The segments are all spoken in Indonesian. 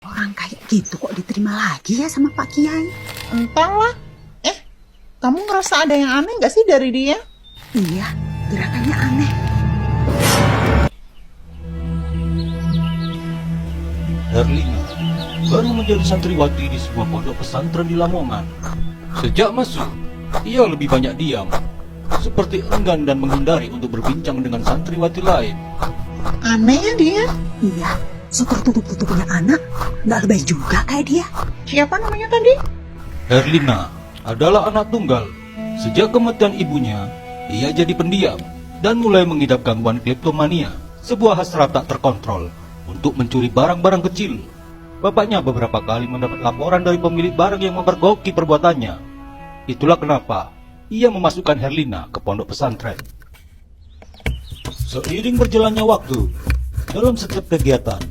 Orang kayak gitu kok diterima lagi ya sama Pak Kiai? Entahlah. Kamu ngerasa ada yang aneh nggak sih dari dia? Iya, gerakannya aneh. Herlina baru menjadi santriwati di sebuah pondok pesantren di Lamongan. Sejak masuk, ia lebih banyak diam, seperti enggan dan menghindari untuk berbincang dengan santriwati lain. Aneh ya dia. Iya, setertutup-tutupnya anak. Nggak lebay juga kayak dia. Siapa namanya tadi? Herlina adalah anak tunggal. Sejak kematian ibunya, ia jadi pendiam dan mulai mengidap gangguan kleptomania, sebuah hasrat tak terkontrol untuk mencuri barang-barang kecil. Bapaknya beberapa kali mendapat laporan dari pemilik barang yang mempergoki perbuatannya. Itulah kenapa ia memasukkan Herlina ke pondok pesantren. Seiring berjalannya waktu, dalam setiap kegiatan,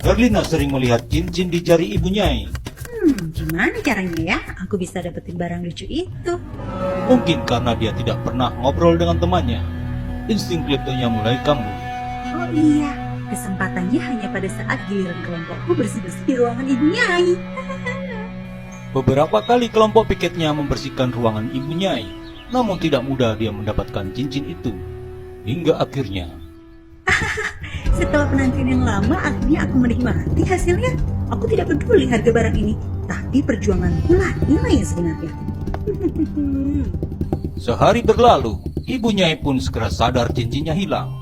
Herlina sering melihat cincin di jari ibu Nyai. Gimana caranya ya aku bisa dapetin barang lucu itu? Mungkin karena dia tidak pernah ngobrol dengan temannya, insting kleptonya mulai kambuh. Oh iya, kesempatannya hanya pada saat giliran kelompokku bersih-bersih di ruangan ibu Nyai. Beberapa kali kelompok piketnya membersihkan ruangan ibu Nyai, namun tidak mudah dia mendapatkan cincin itu. Hingga akhirnya, Setelah penantian yang lama, akhirnya aku menikmati hasilnya. Aku tidak peduli harga barang ini, tapi perjuanganku lah nilai yang sebenarnya. sehari berlalu, ibu Nyai pun segera sadar cincinnya hilang.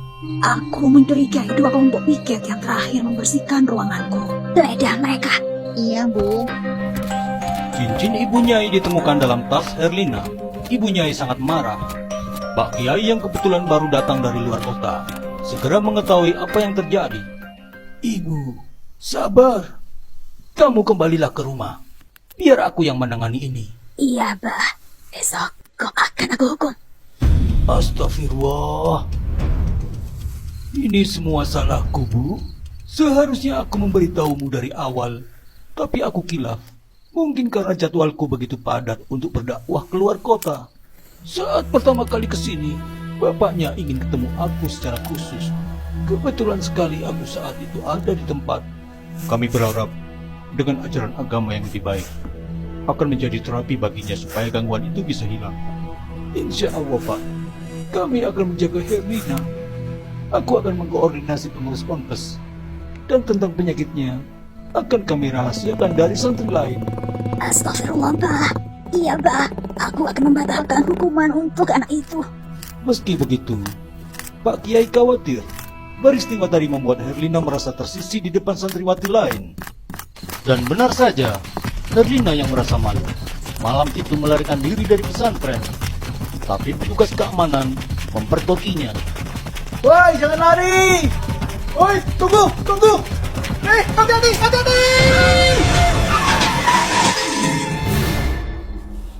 Aku mencurigai dua kelompok piket yang terakhir membersihkan ruanganku. Geledah mereka. Iya, Bu. Cincin ibu Nyai ditemukan dalam tas Herlina. Ibu Nyai sangat marah. Pak Kiai yang kebetulan baru datang dari luar kota segera mengetahui apa yang terjadi. Ibu, sabar. Kamu kembalilah ke rumah. Biar aku yang menangani ini. Iya, Bah. Besok kau akan aku hukum. Astagfirullah. Ini semua salahku, Bu. Seharusnya aku memberitahumu dari awal. Tapi aku kilaf. Mungkin karena jadwalku begitu padat untuk berdakwah keluar kota. Saat pertama kali ke sini, bapaknya ingin ketemu aku secara khusus. Kebetulan sekali aku saat itu ada di tempat. Kami berharap dengan ajaran agama yang lebih baik akan menjadi terapi baginya supaya gangguan itu bisa hilang. Insya Allah, Pak, kami akan menjaga Herlina. Aku akan mengkoordinasi pengurus ponpes, dan tentang penyakitnya akan kami rahasiakan dari santri lain. Astagfirullah, Bah. Iya, Bah. Aku akan membatalkan hukuman untuk anak itu. Meski begitu, Pak Kiai khawatir peristiwa tadi membuat Herlina merasa tersisih di depan santriwati lain. Dan benar saja, Herlina yang merasa malu malam itu melarikan diri dari pesantren. Tapi petugas keamanan mempergokinya. Woi, jangan lari. Woi, tunggu. Hati-hati.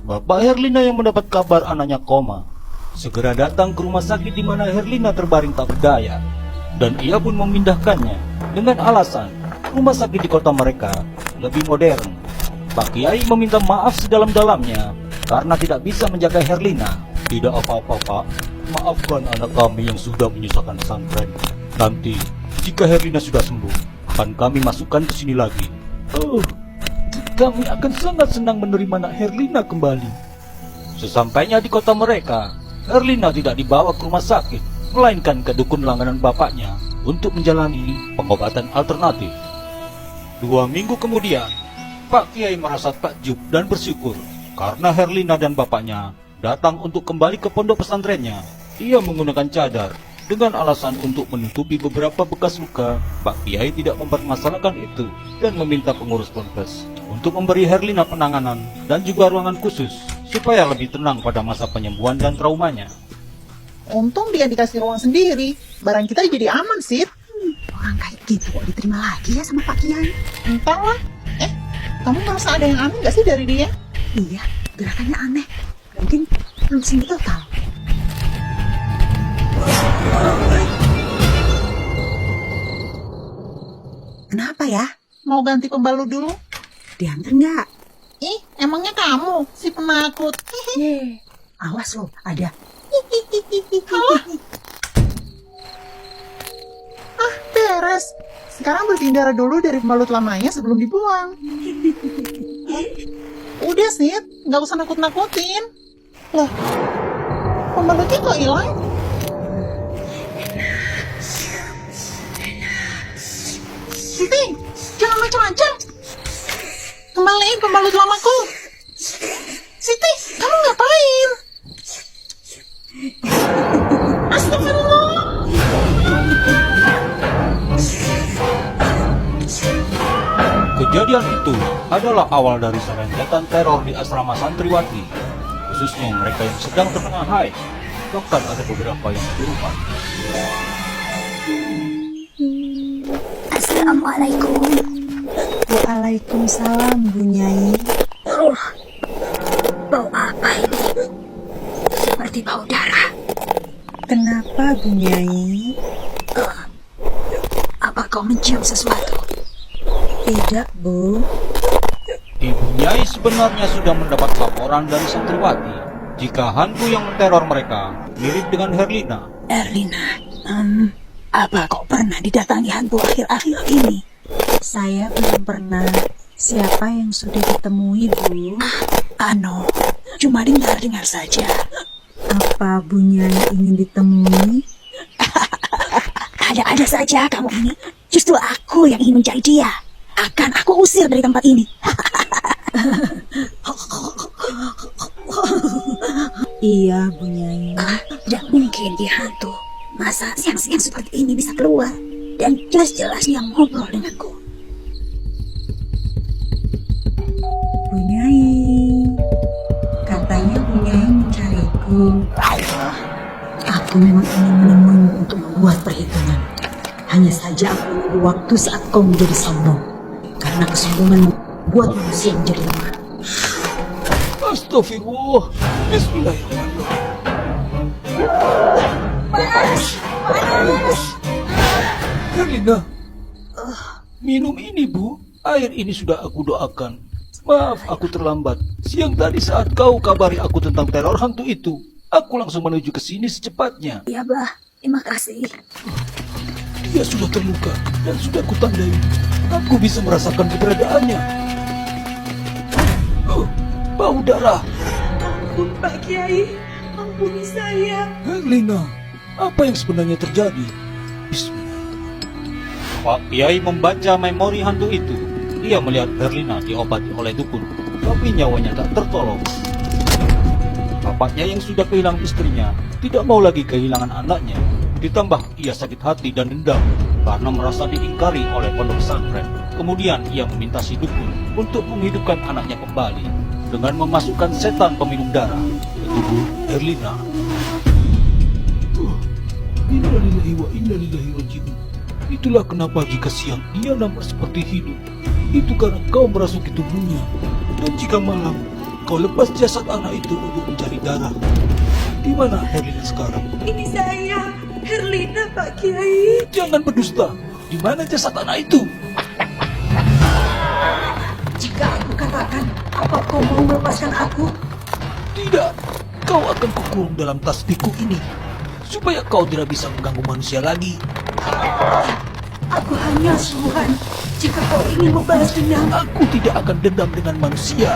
Bapak Herlina yang mendapat kabar anaknya koma segera datang ke rumah sakit di mana Herlina terbaring tak berdaya, dan ia pun memindahkannya dengan alasan rumah sakit di kota mereka lebih modern. Pak Kiai meminta maaf sedalam-dalamnya karena tidak bisa menjaga Herlina. Tidak apa-apa, Pak. Maafkan anak kami yang sudah menyusahkan pesantren. Nanti jika Herlina sudah sembuh, akan kami masukkan ke sini lagi. Kami akan sangat senang menerima anak Herlina kembali. Sesampainya di kota mereka, Herlina tidak dibawa ke rumah sakit, melainkan ke dukun langganan bapaknya untuk menjalani pengobatan alternatif. 2 minggu kemudian, Pak Kiai merasa takjub dan bersyukur karena Herlina dan bapaknya datang untuk kembali ke pondok pesantrennya. Ia menggunakan cadar dengan alasan untuk menutupi beberapa bekas luka. Pak Kiai tidak mempermasalahkan itu dan meminta pengurus ponpes untuk memberi Herlina penanganan dan juga ruangan khusus supaya lebih tenang pada masa penyembuhan dan traumanya. Untung dia dikasih ruang sendiri. Barang kita jadi aman, sih. Orang kayak gitu kok diterima lagi ya sama Pak Kiai? Entahlah. Kamu ngerasa ada yang aneh nggak sih dari dia? Iya, gerakannya aneh. Mungkin halusinasi total. Kenapa ya? Mau ganti pembalut dulu? Diantar nggak? Emangnya kamu si penakut? Awas loh, ada. Halah. beres. Sekarang bersihin darah dulu dari pembalut lamanya sebelum dibuang. Udah sih, nggak usah nakut-nakutin. Loh, pembalutnya kok hilang? Siti, jangan macam-macam. Kembaliin pembalut lamaku. Siti, kamu ngapain? Astagfirullah. Kejadian itu adalah awal dari serentetan teror di asrama santriwati, khususnya mereka yang sedang terkena haid. Bahkan ada beberapa yang berubah. Assalamualaikum. Waalaikumsalam, Bu Nyai. Bau apa ini? Seperti bau darah. Kenapa, Bu Nyai? Apa kau mencium sesuatu? Tidak, Bu. Ibu Nyai sebenarnya sudah mendapat laporan dari santriwati jika hantu yang menteror mereka mirip dengan Herlina. Erlina, apa kau pernah didatangi hantu akhir-akhir ini? Saya belum pernah. Siapa yang sudah ditemui, Bu? Cuma dengar-dengar saja. Apa Bu Nyai ingin ditemui? Ada-ada saja kamu ini. Justru aku yang ingin mencari dia. Akan aku usir dari tempat ini. Iya, Bu Nyai. Tidak mungkin dia hantu. Masa siang-siang seperti ini bisa keluar dan jelas-jelas dia ngobrol denganku. Bu Nyai. Katanya Bu Nyai mencariku. Aku memang ingin menemuimu untuk membuat perhitungan. Hanya saja aku menunggu waktu saat kau menjadi sombong. Karena kesombongan membuat manusia menjadi lemah. Astagfirullah. Bismillahirrahmanirrahim. Herlina, minum ini, Bu. Air ini sudah aku doakan. Maaf, aku terlambat. Siang tadi saat kau kabari aku tentang teror hantu itu, aku langsung menuju ke sini secepatnya. Ya, Bah. Terima kasih. Dia sudah terluka dan sudah kutandai. Aku bisa merasakan keberadaannya. Bau darah. Ampun, Pak Kiai. Ampuni saya. Herlina, apa yang sebenarnya terjadi? Bismillah. Pak Kiai membaca memori hantu itu. Dia melihat Herlina diobati oleh dukun, tapi nyawanya tak tertolong. Bapaknya yang sudah kehilangan istrinya tidak mau lagi kehilangan anaknya. Ditambah ia sakit hati dan dendam karena merasa diingkari oleh pondok pesantren. Kemudian ia meminta si dukun untuk menghidupkan anaknya kembali dengan memasukkan setan peminum darah ke tubuh Herlina. Innalillahi wa inna ilaihi raji'un. Itulah kenapa jika siang ia nampak seperti hidup, itu karena kau merasuki tubuhnya. Dan jika malam kau lepas jasad anak itu untuk mencari darah. Di mana Herlina sekarang? Ini saya, Herlina, Pak Kiai. Jangan berdusta. Di mana jasad anak itu? Jika aku katakan, apa kau mau melepaskan aku? Tidak. Kau akan kukurung dalam tasbihku ini supaya kau tidak bisa mengganggu manusia lagi. Aku hanya suruhan. Jika kau ingin membalas dendam, Aku tidak akan dendam dengan manusia.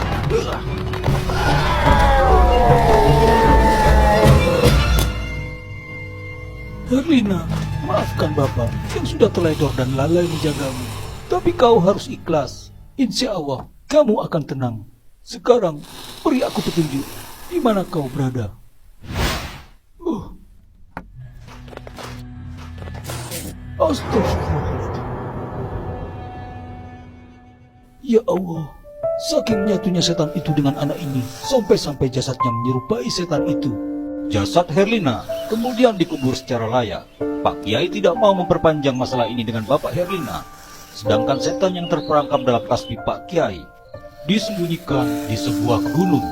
Herlina, maafkan Bapak yang sudah teledor dan lalai menjagamu. Tapi kau harus ikhlas. Insya Allah, kamu akan tenang. Sekarang, beri aku petunjuk. Di mana kau berada? Astagfirullahaladzim. Ya Allah, saking nyatunya setan itu dengan anak ini, sampai-sampai jasadnya menyerupai setan itu. Jasad Herlina kemudian dikubur secara layak. Pak Kiai tidak mau memperpanjang masalah ini dengan Bapak Herlina. Sedangkan setan yang terperangkap dalam tasbih Pak Kiai disembunyikan di sebuah gunung.